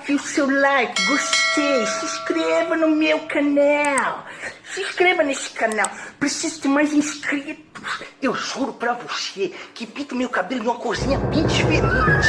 Deixe o seu like, gostei, se inscreva no meu canal. Se inscreva nesse canal. Preciso de mais inscritos. Eu juro pra você que pinto meu cabelo de uma corzinha bem diferente.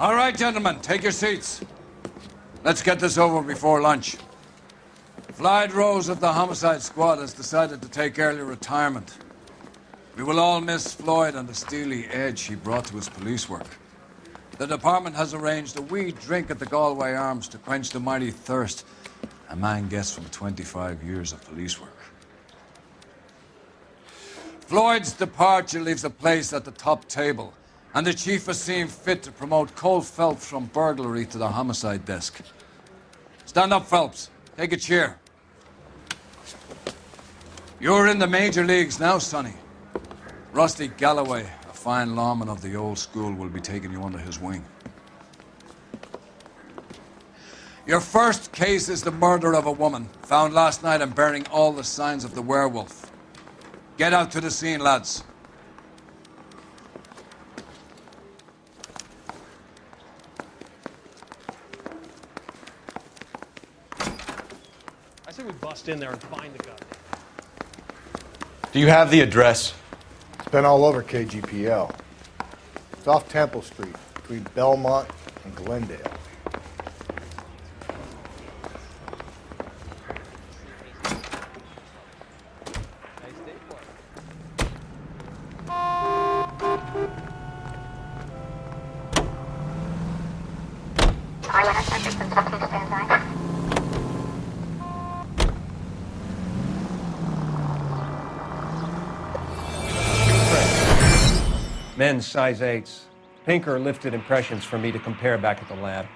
All right, gentlemen, take your seats. Let's get this over before lunch. Floyd Rose of the Homicide Squad has decided to take early retirement. We will all miss Floyd and the steely edge he brought to his police work. The department has arranged a wee drink at the Galway Arms to quench the mighty thirst a man gets from 25 years of police work. Floyd's departure leaves a place at the top table, and the chief has seen fit to promote Cole Phelps from burglary to the homicide desk. Stand up, Phelps. Take a chair. You're in the major leagues now, Sonny. Rusty Galloway, a fine lawman of the old school, will be taking you under his wing. Your first case is the murder of a woman, found last night and bearing all the signs of the werewolf. Get out to the scene, lads. I say we bust in there and find the guy. Do you have the address? It's been all over KGPL. It's off Temple Street, between Belmont and Glendale. Men's size 8s. Pinker lifted impressions for me to compare back at the lab.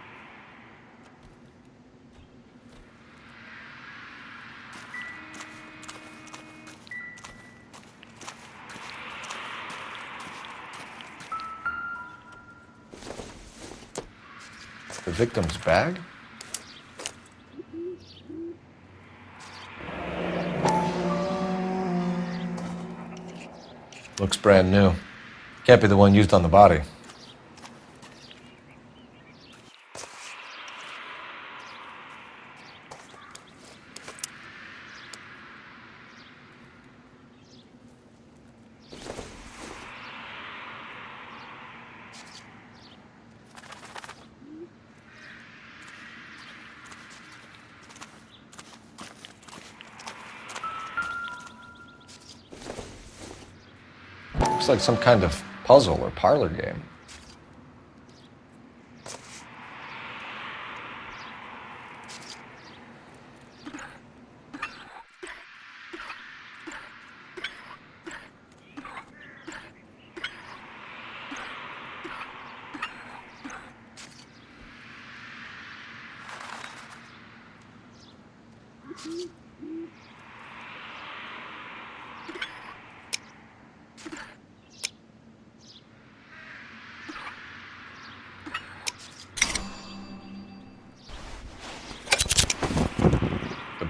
The victim's bag? Looks brand new. Can't be the one used on the body. Looks like some kind of puzzle or parlor game.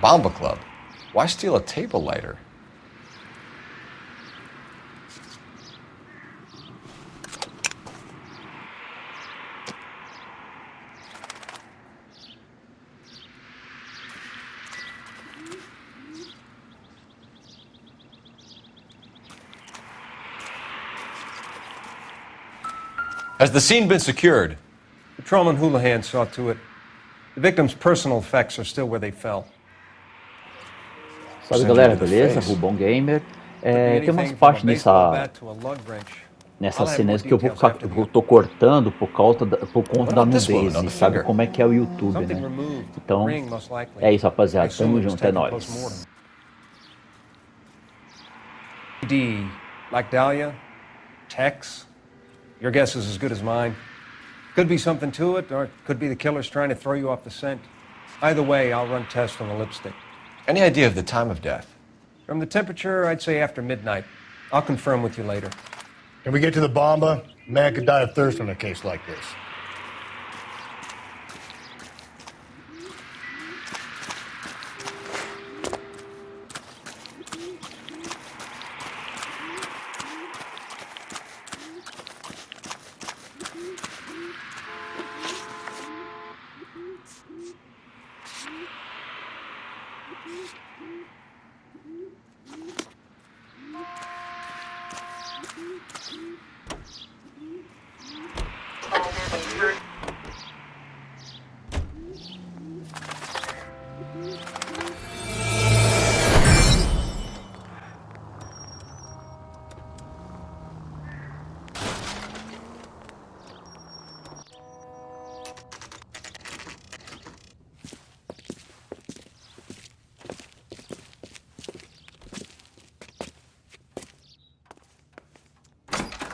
Bomba Club. Why steal a table lighter? Has the scene been secured? Patrolman Houlihan saw to it. The victim's personal effects are still where they fell. Salve galera, beleza? Rubão Gamer. Tem umas partes nessas cenas que eu tô cortando por conta da nudez, sabe como é que é o YouTube, né? Então, é isso, rapaziada. Tamo junto, é nóis. Like Dahlia? Tex? Your guess is as good as mine. Could be something to it, or it could be the killer's trying to throw you off the scent. Either way, I'll run tests on the lipstick. Any idea of the time of death? From the temperature, I'd say after midnight. I'll confirm with you later. Can we get to the bomba? Man could die of thirst on a case like this.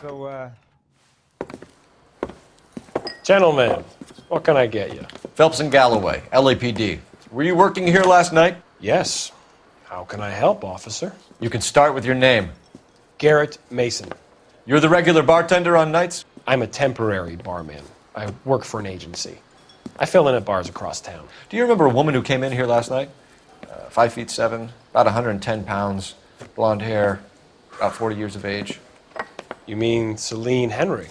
So, gentlemen, what can I get you? Phelps and Galloway, LAPD. Were you working here last night? Yes. How can I help, officer? You can start with your name. Garrett Mason. You're the regular bartender on nights? I'm a temporary barman. I work for an agency. I fill in at bars across town. Do you remember a woman who came in here last night? 5'7", about 110 pounds, blonde hair, about 40 years of age. You mean Celine Henry?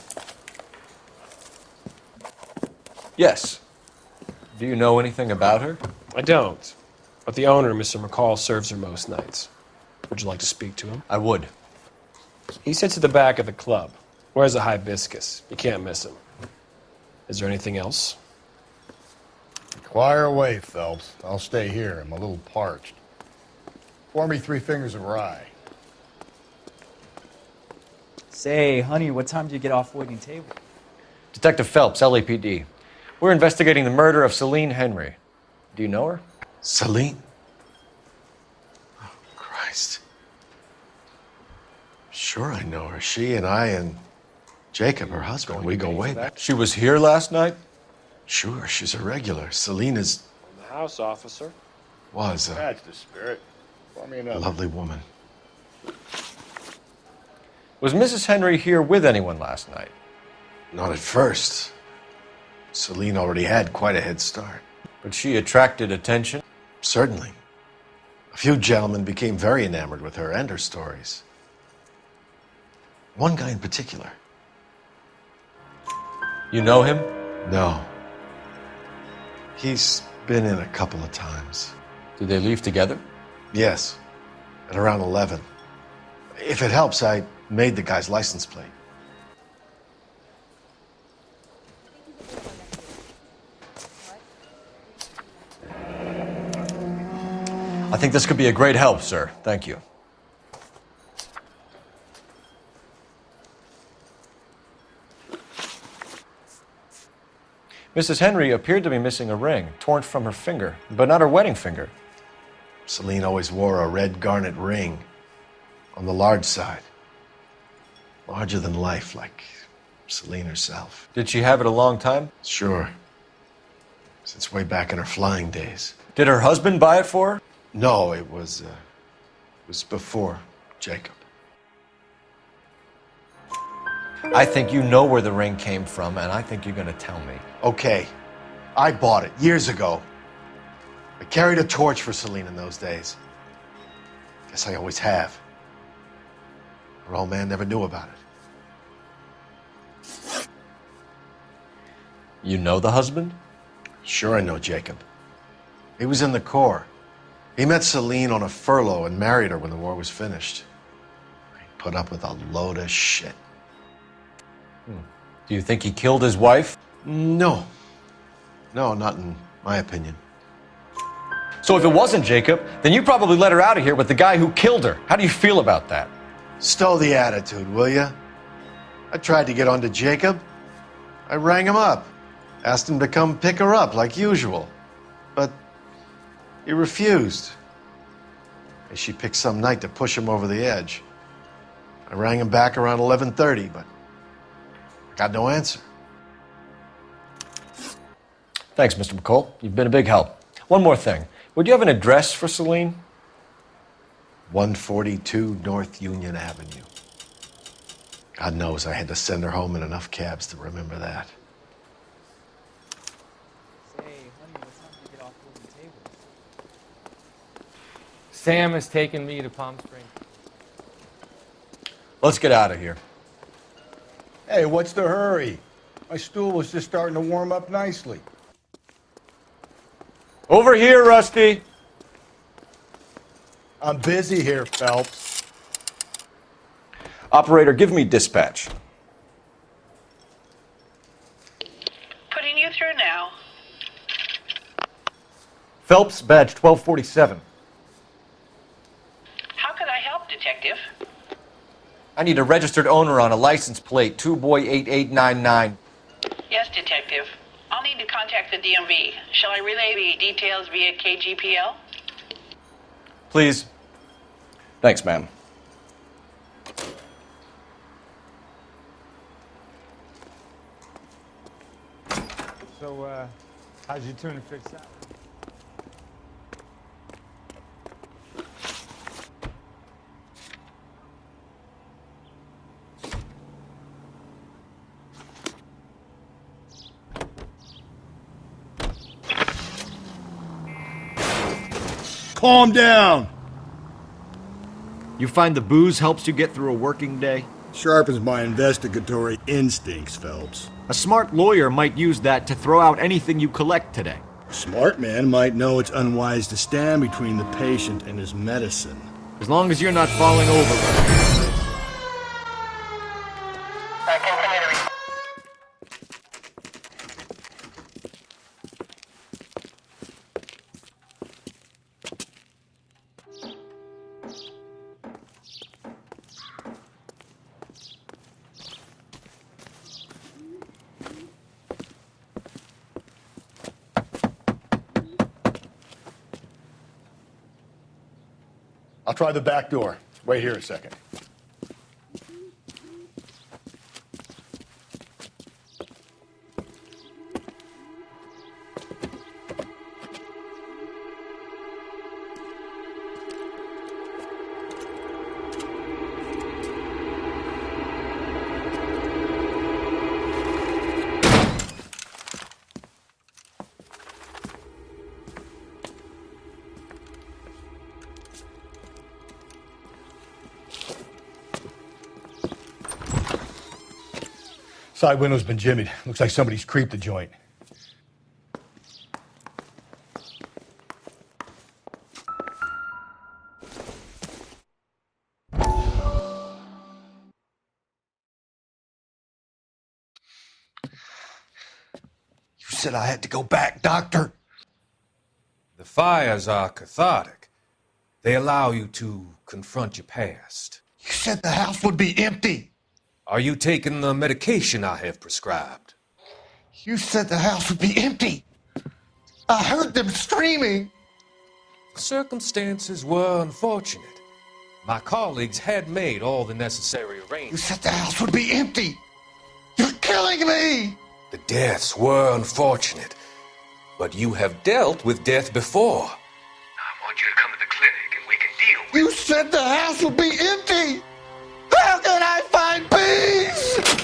Yes. Do you know anything about her? I don't. But the owner, Mr. McCall, serves her most nights. Would you like to speak to him? I would. He sits at the back of the club. Wears a hibiscus. You can't miss him. Is there anything else? Fire away, Phelps. I'll stay here. I'm a little parched. Pour me 3 fingers of rye. Say, honey, what time do you get off waiting table? Detective Phelps, LAPD. We're investigating the murder of Celine Henry. Do you know her? Celine? Oh, Christ. Sure I know her. She and I and Jacob, her husband, we go way back. She was here last night? Sure, she's a regular. Celine is... In the house, officer. Was a That's the spirit. Pour me another. lovely woman. Was Mrs. Henry here with anyone last night? Not at first. Celine already had quite a head start. But she attracted attention? Certainly. A few gentlemen became very enamored with her and her stories. One guy in particular. You know him? No. He's been in a couple of times. Did they leave together? Yes, at around 11. If it helps, I made the guy's license plate. I think this could be a great help, sir. Thank you. Mrs. Henry appeared to be missing a ring, torn from her finger, but not her wedding finger. Celine always wore a red garnet ring on the large side. Larger than life, like Celine herself. Did she have it a long time? Sure. Since way back in her flying days. Did her husband buy it for her? No, it was before Jacob. I think you know where the ring came from, and I think you're going to tell me. Okay, I bought it years ago. I carried a torch for Celine in those days. Guess I always have. Her old man never knew about it. You know the husband? Sure I know Jacob. He was in the Corps. He met Celine on a furlough and married her when the war was finished. He put up with a load of shit. Do you think he killed his wife? No. No, not in my opinion. So if it wasn't Jacob, then you probably let her out of here with the guy who killed her. How do you feel about that? Stow the attitude, will ya? I tried to get onto Jacob. I rang him up. Asked him to come pick her up like usual. But he refused. She picked some night to push him over the edge. I rang him back around 11:30, but got no answer. Thanks, Mr. McCall. You've been a big help. One more thing. Would you have an address for Celine? 142 North Union Avenue. God knows I had to send her home in enough cabs to remember that. Say, honey, what time do you get off working tables? Sam has taken me to Palm Springs. Let's get out of here. Hey, what's the hurry? My stool was just starting to warm up nicely. Over here, Rusty. I'm busy here, Phelps. Operator, give me dispatch. Putting you through now. Phelps, badge 1247. How could I help, Detective? I need a registered owner on a license plate, 2boy8899. Yes, Detective. I'll need to contact the DMV. Shall I relay the details via KGPL? Please. Thanks, ma'am. So, how's your tuna fish salad? Calm down. You find the booze helps you get through a working day? Sharpens my investigatory instincts, Phelps. A smart lawyer might use that to throw out anything you collect today. A smart man might know it's unwise to stand between the patient and his medicine. As long as you're not falling over. I'll try the back door. Wait here a second. Side window's been jimmied. Looks like somebody's creeped the joint. You said I had to go back, Doctor. The fires are cathartic. They allow you to confront your past. You said the house would be empty. Are you taking the medication I have prescribed? You said the house would be empty. I heard them screaming. Circumstances were unfortunate. My colleagues had made all the necessary You arrangements. said the house would be empty. You're killing me. The deaths were unfortunate, but you have dealt with death before. I want you to come to the clinic and we can deal with it. You said the house would be empty. How can I find peace?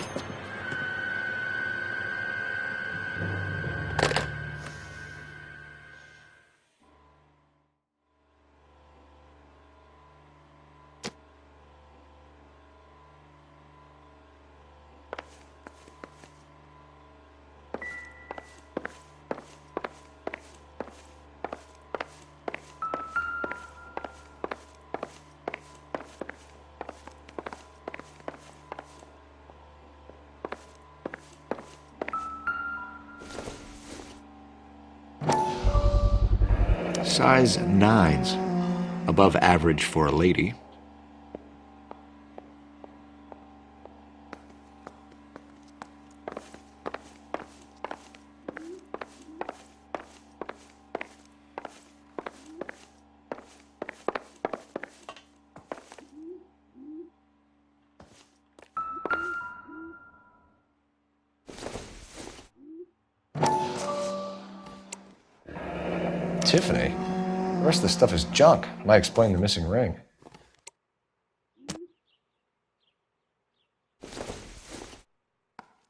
Size 9s. Above average for a lady. Tiffany? The rest of the stuff is junk. Might explain the missing ring.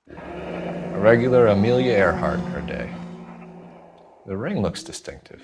A regular Amelia Earhart in her day. The ring looks distinctive.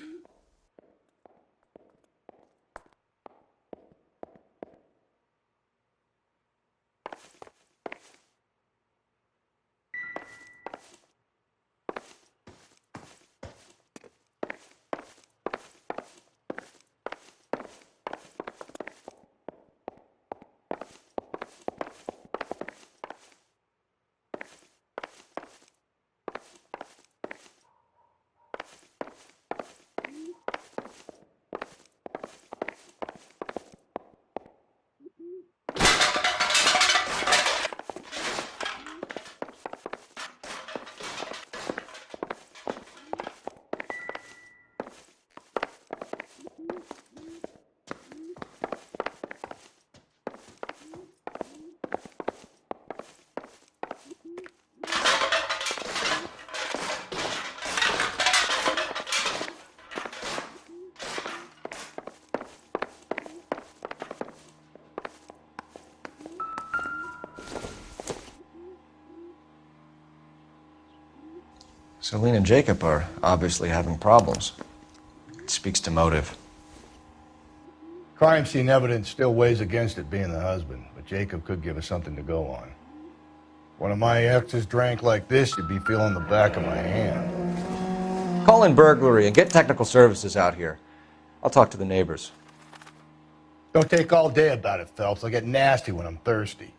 Celine and Jacob are obviously having problems. It speaks to motive. Crime scene evidence still weighs against it being the husband, but Jacob could give us something to go on. One of my exes drank like this, you'd be feeling the back of my hand. Call in burglary and get technical services out here. I'll talk to the neighbors. Don't take all day about it, Phelps. I'll get nasty when I'm thirsty.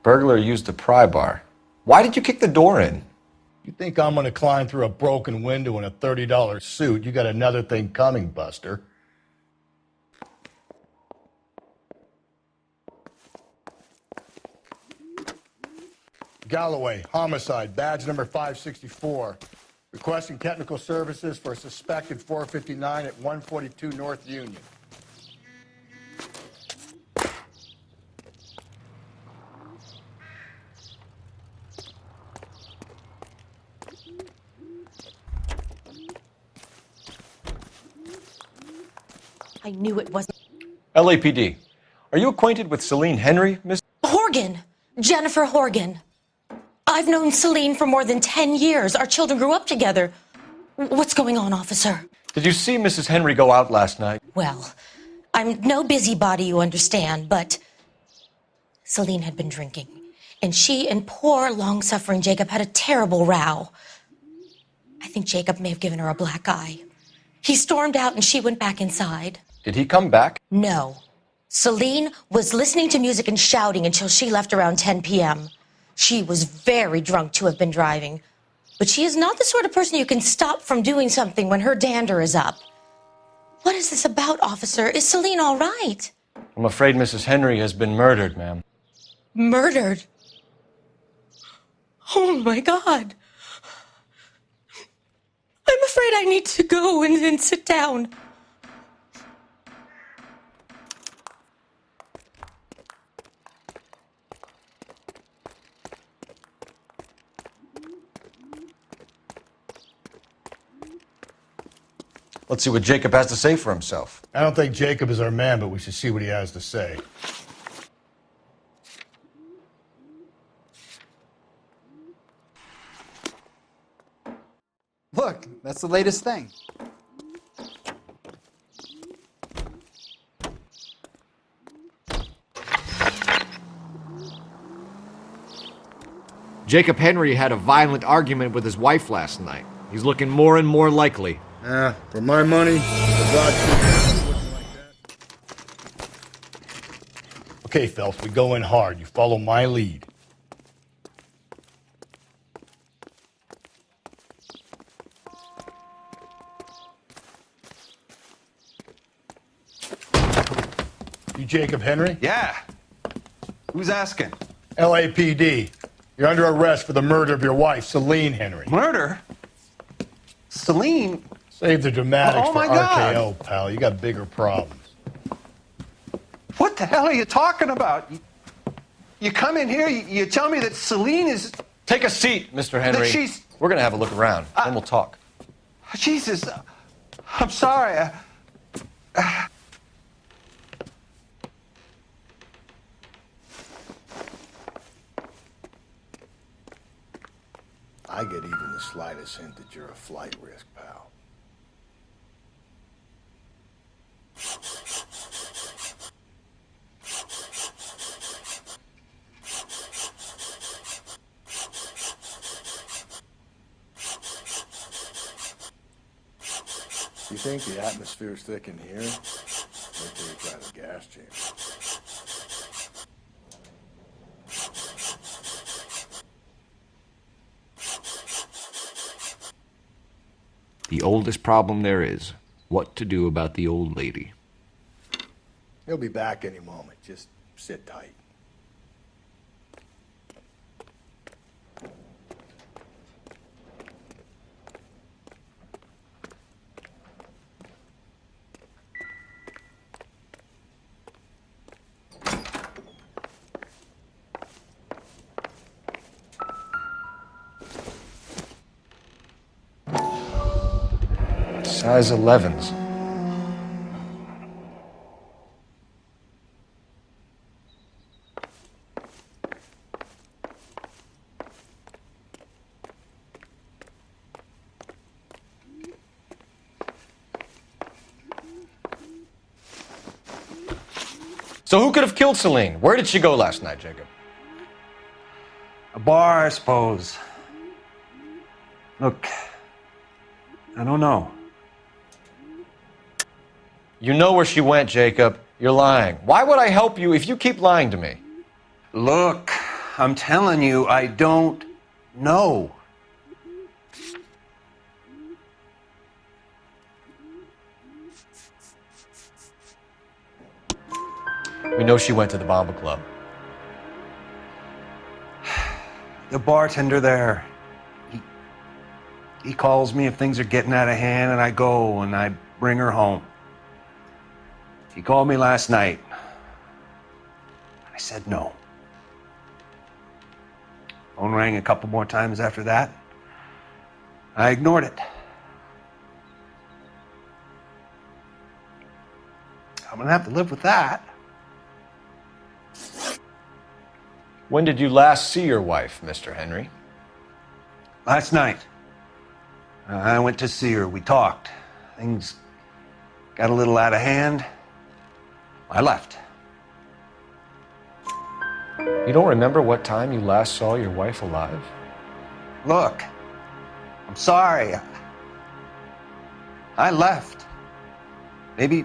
Burglar used the pry bar. Why did you kick the door in? You think I'm gonna climb through a broken window in a $30 suit? You got another thing coming, Buster. Galloway, homicide, badge number 564. Requesting technical services for a suspected 459 at 142 North Union. I knew it wasn't. LAPD. Are you acquainted with Celine Henry, Miss? Horgan! Jennifer Horgan. I've known Celine for more than 10 years. Our children grew up together. What's going on, officer? Did you see Mrs. Henry go out last night? Well, I'm no busybody, you understand, but Celine had been drinking. And she and poor, long-suffering Jacob had a terrible row. I think Jacob may have given her a black eye. He stormed out and she went back inside. Did he come back? No. Celine was listening to music and shouting until she left around 10 p.m. She was very drunk to have been driving. But she is not the sort of person you can stop from doing something when her dander is up. What is this about, officer? Is Celine all right? I'm afraid Mrs. Henry has been murdered, ma'am. Murdered? Oh, my God. I'm afraid I need to go and sit down. Let's see what Jacob has to say for himself. I don't think Jacob is our man, but we should see what he has to say. Look, that's the latest thing. Jacob Henry had a violent argument with his wife last night. He's looking more and more likely. For my money, Okay, Phelps, we go in hard. You follow my lead. You Jacob Henry? Yeah. Who's asking? LAPD. You're under arrest for the murder of your wife, Celine Henry. Murder? Celine? Save the dramatics Oh, for my God. RKO, pal. You got bigger problems. What the hell are you talking about? You come in here, you tell me that Celine is... Take a seat, Mr. Henry. That she's... We're going to have a look around, then we'll talk. Jesus. I'm sorry. I get even the slightest hint that you're a flight risk, pal. You think the atmosphere's thick in here? Wait till you try the gas chamber. The oldest problem there is, what to do about the old lady. He'll be back any moment. Just sit tight. Size 11s. So who could have killed Celine? Where did she go last night, Jacob? A bar, I suppose. Look, I don't know. You know where she went, Jacob. You're lying. Why would I help you if you keep lying to me? Look, I'm telling you, I don't know. We know she went to the Bomba Club. The bartender there, he calls me if things are getting out of hand, and I go and I bring her home. He called me last night. I said no. Phone rang a couple more times after that. I ignored it. I'm gonna have to live with that. When did you last see your wife, Mr. Henry? Last night. I went to see her. We talked. Things got a little out of hand. I left. You don't remember what time you last saw your wife alive? Look, I'm sorry. I left. Maybe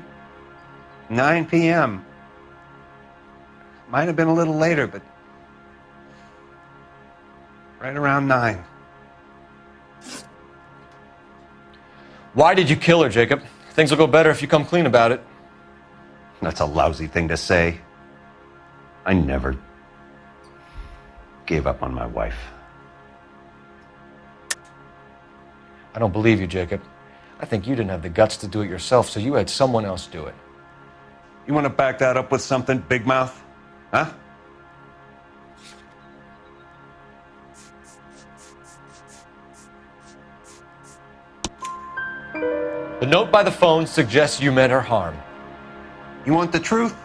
9 p.m. Might have been a little later, but right around 9. Why did you kill her, Jacob? Things will go better if you come clean about it. That's a lousy thing to say. I never gave up on my wife. I don't believe you, Jacob. I think you didn't have the guts to do it yourself, so you had someone else do it. You want to back that up with something, big mouth? Huh? The note by the phone suggests you meant her harm. You want the truth?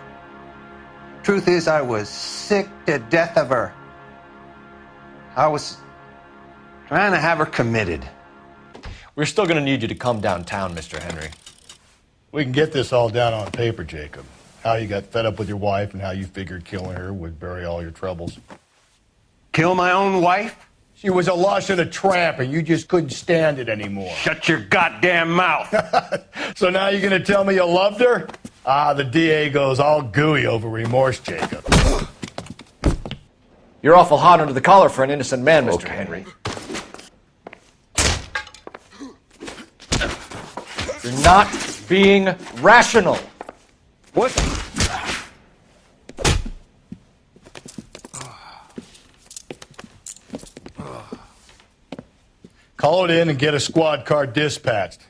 Truth is, I was sick to death of her. I was trying to have her committed. We're still going to need you to come downtown, Mr. Henry. We can get this all down on paper, Jacob. How you got fed up with your wife and how you figured killing her would bury all your troubles. Kill my own wife? She was a lush and a tramp, and you just couldn't stand it anymore. Shut your goddamn mouth. So now you're going to tell me you loved her? Ah, the DA goes all gooey over remorse, Jacob. You're awful hot under the collar for an innocent man, Mr. Henry. You're not being rational. What? Call it in and get a squad car dispatched.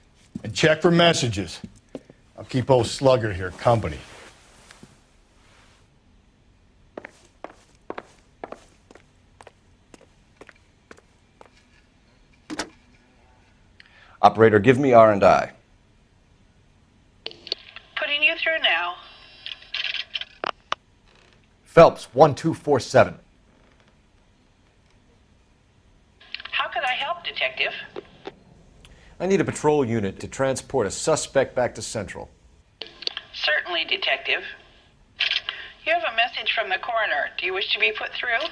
And check for messages. I'll keep old Slugger here company. Operator, give me R&I. through now. Phelps, 1247. How could I help, Detective? I need a patrol unit to transport a suspect back to Central. Certainly, Detective. You have a message from the coroner. Do you wish to be put through?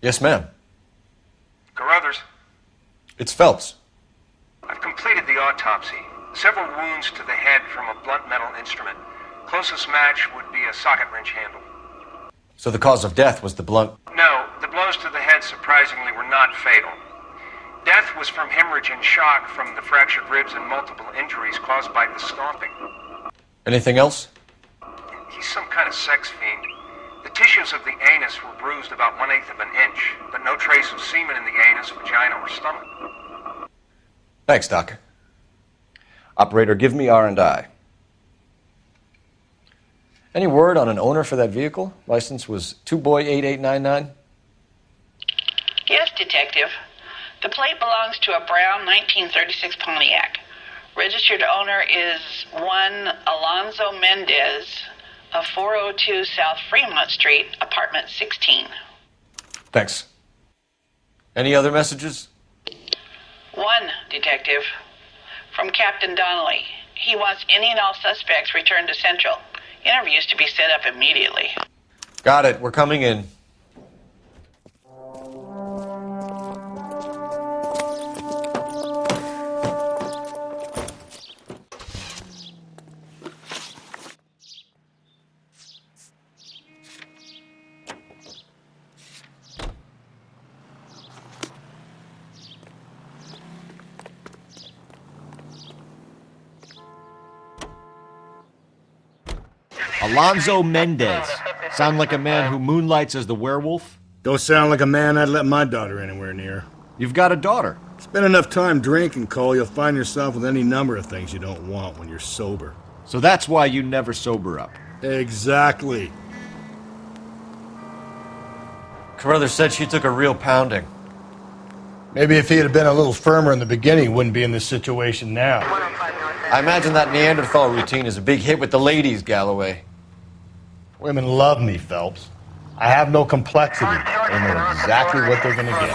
Yes, ma'am. Carruthers, It's Phelps. I've completed the autopsy. Several wounds to the head from a blunt metal instrument. Closest match would be a socket wrench handle. So the cause of death was the blunt... No, the blows to the head surprisingly were not fatal. Death was from hemorrhage and shock from the fractured ribs and multiple injuries caused by the stomping. Anything else? He's some kind of sex fiend. The tissues of the anus were bruised about 1/8 of an inch, but no trace of semen in the anus, vagina, or stomach. Thanks, Doc. Operator, give me R&I. Any word on an owner for that vehicle? License was 2boy8899. Yes, Detective. The plate belongs to a brown 1936 Pontiac. Registered owner is one Alonzo Mendez of 402 South Fremont Street, apartment 16. Thanks. Any other messages? One, Detective. From Captain Donnelly. He wants any and all suspects returned to Central. Interviews to be set up immediately. Got it. We're coming in. Alonzo Mendez. Sound like a man who moonlights as the werewolf? Don't sound like a man I'd let my daughter anywhere near. You've got a daughter. Spend enough time drinking, Cole, you'll find yourself with any number of things you don't want when you're sober. So that's why you never sober up. Exactly. Carruthers said she took a real pounding. Maybe if he had been a little firmer in the beginning, he wouldn't be in this situation now. I imagine that Neanderthal routine is a big hit with the ladies, Galloway. Women love me, Phelps. I have no complexity. They know exactly what they're gonna get.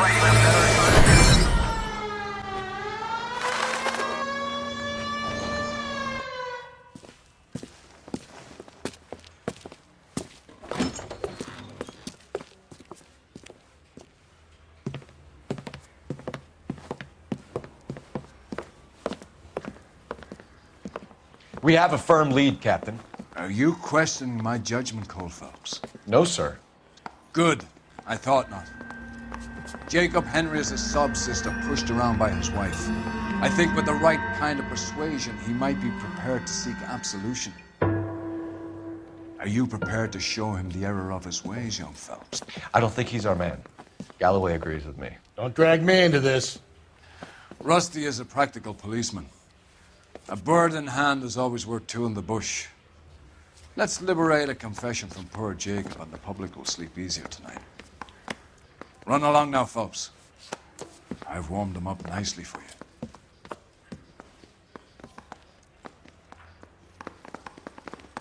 We have a firm lead, Captain. Are you questioning my judgment, Cole Phelps? No, sir. Good. I thought not. Jacob Henry is a sub-sister pushed around by his wife. I think with the right kind of persuasion, he might be prepared to seek absolution. Are you prepared to show him the error of his ways, young Phelps? I don't think he's our man. Galloway agrees with me. Don't drag me into this. Rusty is a practical policeman. A bird in hand is always worth two in the bush. Let's liberate a confession from poor Jacob, and the public will sleep easier tonight. Run along now, Phelps. I've warmed them up nicely for you.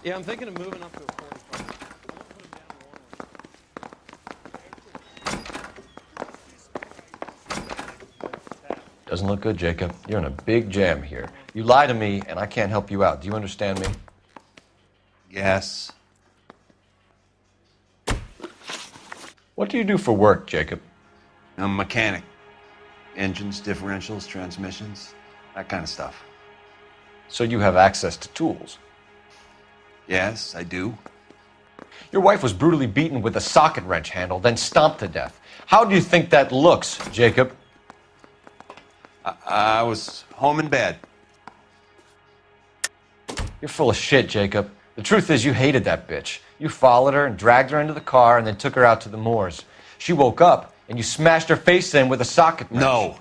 Yeah, I'm thinking of moving up to a 45. Doesn't look good, Jacob. You're in a big jam here. You lie to me, and I can't help you out. Do you understand me? Yes. What do you do for work, Jacob? I'm a mechanic. Engines, differentials, transmissions, that kind of stuff. So you have access to tools? Yes, I do. Your wife was brutally beaten with a socket wrench handle, then stomped to death. How do you think that looks, Jacob? I was home in bed. You're full of shit, Jacob. The truth is you hated that bitch. You followed her and dragged her into the car and then took her out to the moors. She woke up and you smashed her face in with a socket wrench. No.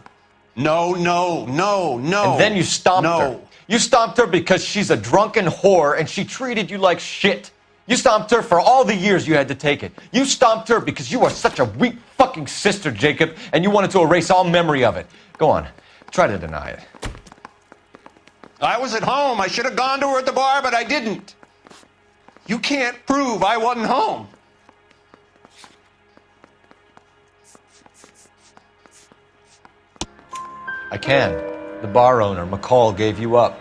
And then you stomped her. You stomped her because she's a drunken whore and she treated you like shit. You stomped her for all the years you had to take it. You stomped her because you are such a weak fucking sister, Jacob, and you wanted to erase all memory of it. Go on. Try to deny it. I was at home. I should have gone to her at the bar, but I didn't. You can't prove I wasn't home. I can. The bar owner, McCall, gave you up.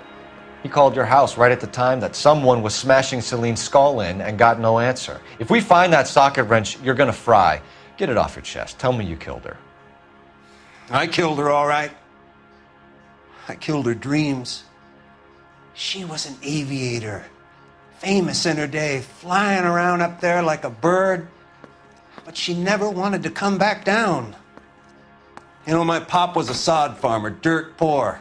He called your house right at the time that someone was smashing Celine's skull in and got no answer. If we find that socket wrench, you're gonna fry. Get it off your chest. Tell me you killed her. I killed her, all right. I killed her dreams. She was an aviator, famous in her day, flying around up there like a bird, but she never wanted to come back down. You know, my pop was a sod farmer, dirt poor.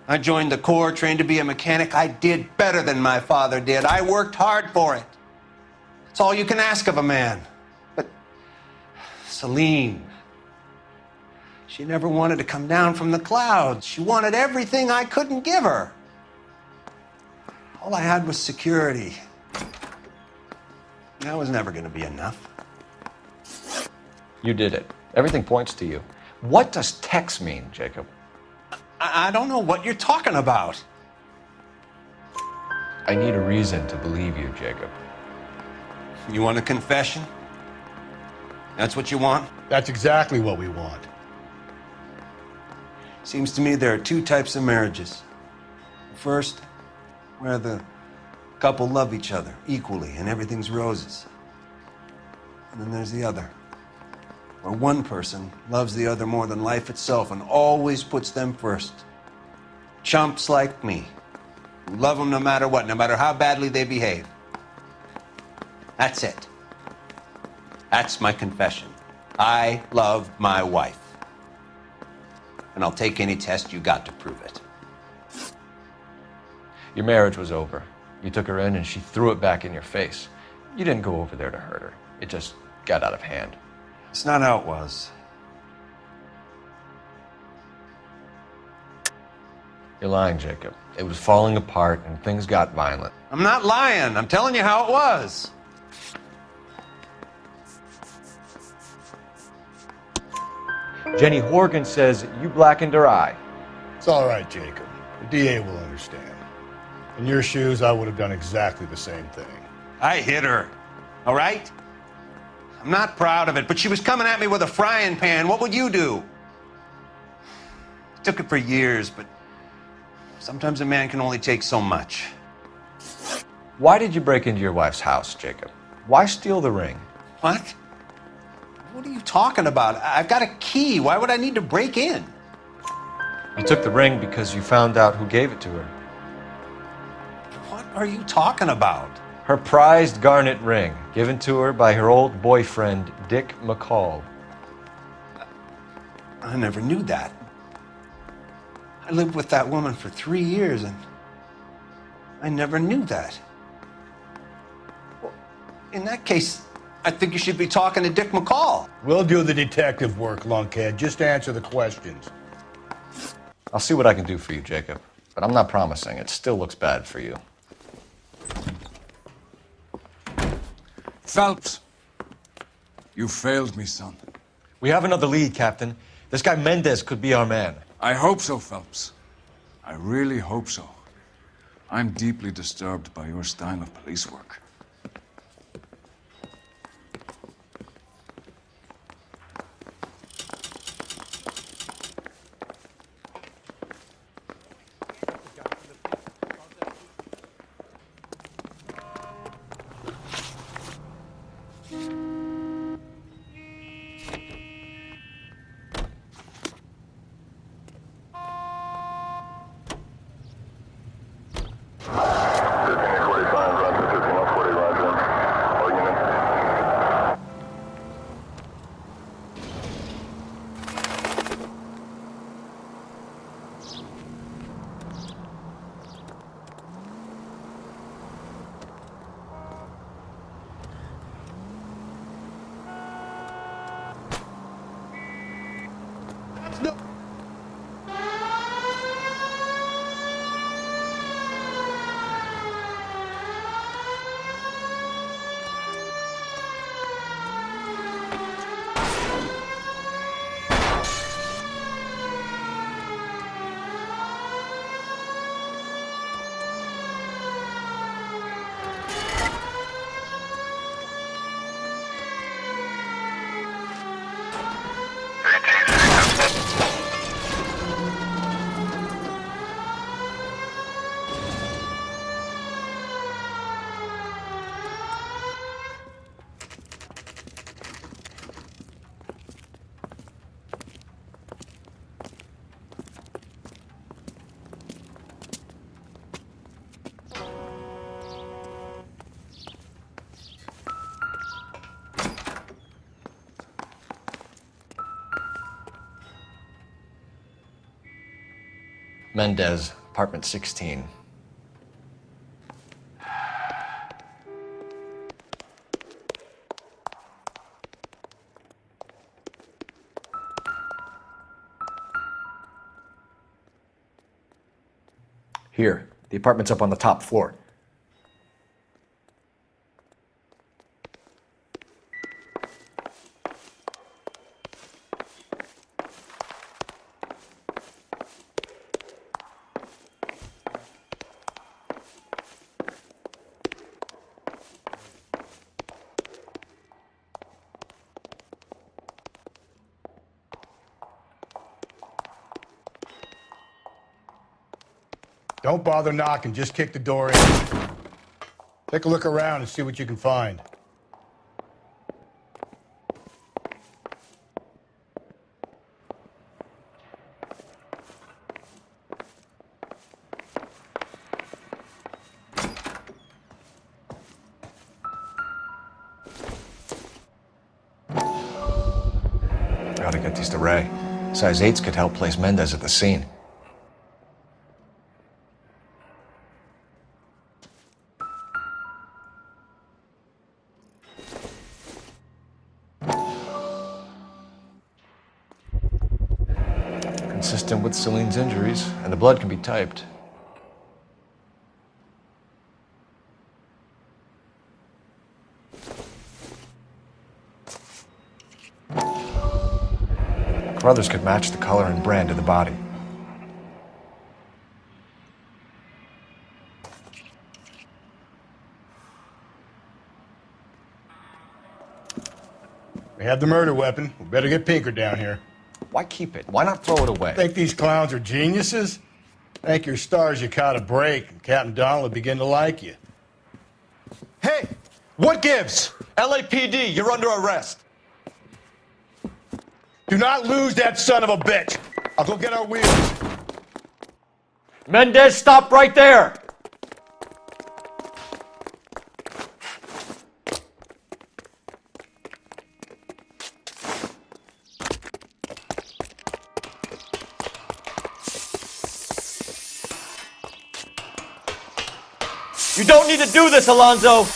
I joined the Corps, trained to be a mechanic. I did better than my father did. I worked hard for it. It's all you can ask of a man. But Celine, she never wanted to come down from the clouds. She wanted everything I couldn't give her. All I had was security. That was never going to be enough. You did it. Everything points to you. What does Tex mean, Jacob? I don't know what you're talking about. I need a reason to believe you, Jacob. You want a confession? That's what you want? That's exactly what we want. Seems to me there are two types of marriages. First, where the couple love each other equally and everything's roses. And then there's the other, where one person loves the other more than life itself and always puts them first. Chumps like me, who love them no matter what, no matter how badly they behave. That's it. That's my confession. I love my wife. And I'll take any test you got to prove it. Your marriage was over. You took her in and she threw it back in your face. You didn't go over there to hurt her. It just got out of hand. It's not how it was. You're lying, Jacob. It was falling apart and things got violent. I'm not lying. I'm telling you how it was. Jenny Horgan says you blackened her eye. It's all right, Jacob. The DA will understand. In your shoes, I would have done exactly the same thing. I hit her, all right? I'm not proud of it, but she was coming at me with a frying pan. What would you do? It took it for years, but sometimes a man can only take so much. Why did you break into your wife's house, Jacob? Why steal the ring? What? What are you talking about? I've got a key. Why would I need to break in? You took the ring because you found out who gave it to her. What are you talking about? Her prized garnet ring, given to her by her old boyfriend, Dick McCall. I never knew that. I lived with that woman for 3 years, and I never knew that. Well, in that case, I think you should be talking to Dick McCall. We'll do the detective work, lunkhead. Just answer the questions. I'll see what I can do for you, Jacob. But I'm not promising. It still looks bad for you. Phelps, you failed me, son. We have another lead, Captain. This guy Mendez could be our man. I hope so, Phelps. I really hope so. I'm deeply disturbed by your style of police work. Mendez, apartment 16. Here, the apartment's up on the top floor. Don't bother knocking, just kick the door in. Take a look around and see what you can find. Gotta get these to Ray. Size 8s could help place Mendez at the scene. Consistent with Celine's injuries, and the blood can be typed. Carruthers could match the color and brand of the body. We have the murder weapon. We better get Pinker down here. Why keep it? Why not throw it away? Think these clowns are geniuses? Thank your stars you caught a break, and Captain Donald will begin to like you. Hey! What gives? LAPD, you're under arrest. Do not lose that son of a bitch. I'll go get our wheels. Mendez, stop right there! You don't need to do this, Alonzo!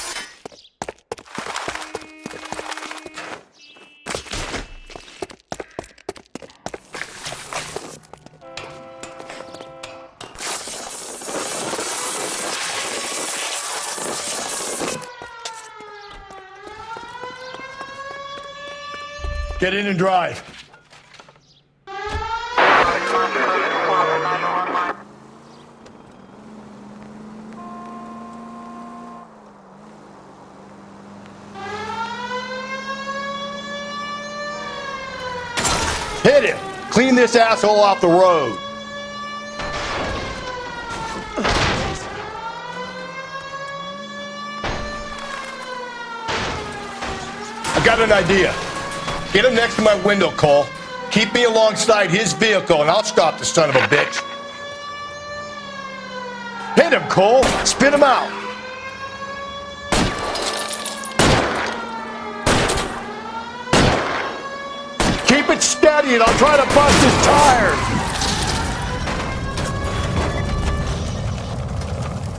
Get in and drive. Hit him! Clean this asshole off the road. I got an idea. Get him next to my window, Cole. Keep me alongside his vehicle and I'll stop the son of a bitch. Hit him, Cole! Spit him out! Keep it steady and I'll try to bust his tires!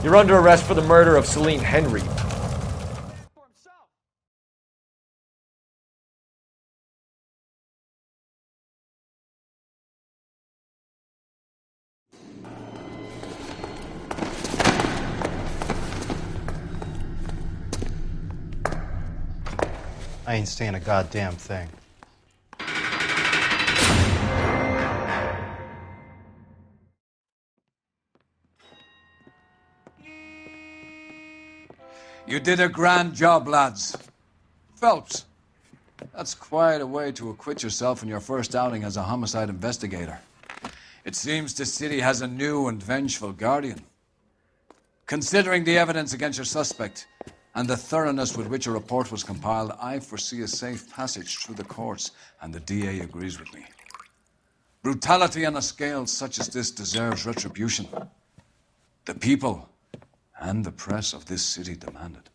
You're under arrest for the murder of Celine Henry. I ain't saying a goddamn thing. You did a grand job, lads. Phelps, that's quite a way to acquit yourself in your first outing as a homicide investigator. It seems the city has a new and vengeful guardian. Considering the evidence against your suspect and the thoroughness with which a report was compiled, I foresee a safe passage through the courts, and the DA agrees with me. Brutality on a scale such as this deserves retribution. The people and the press of this city demand it.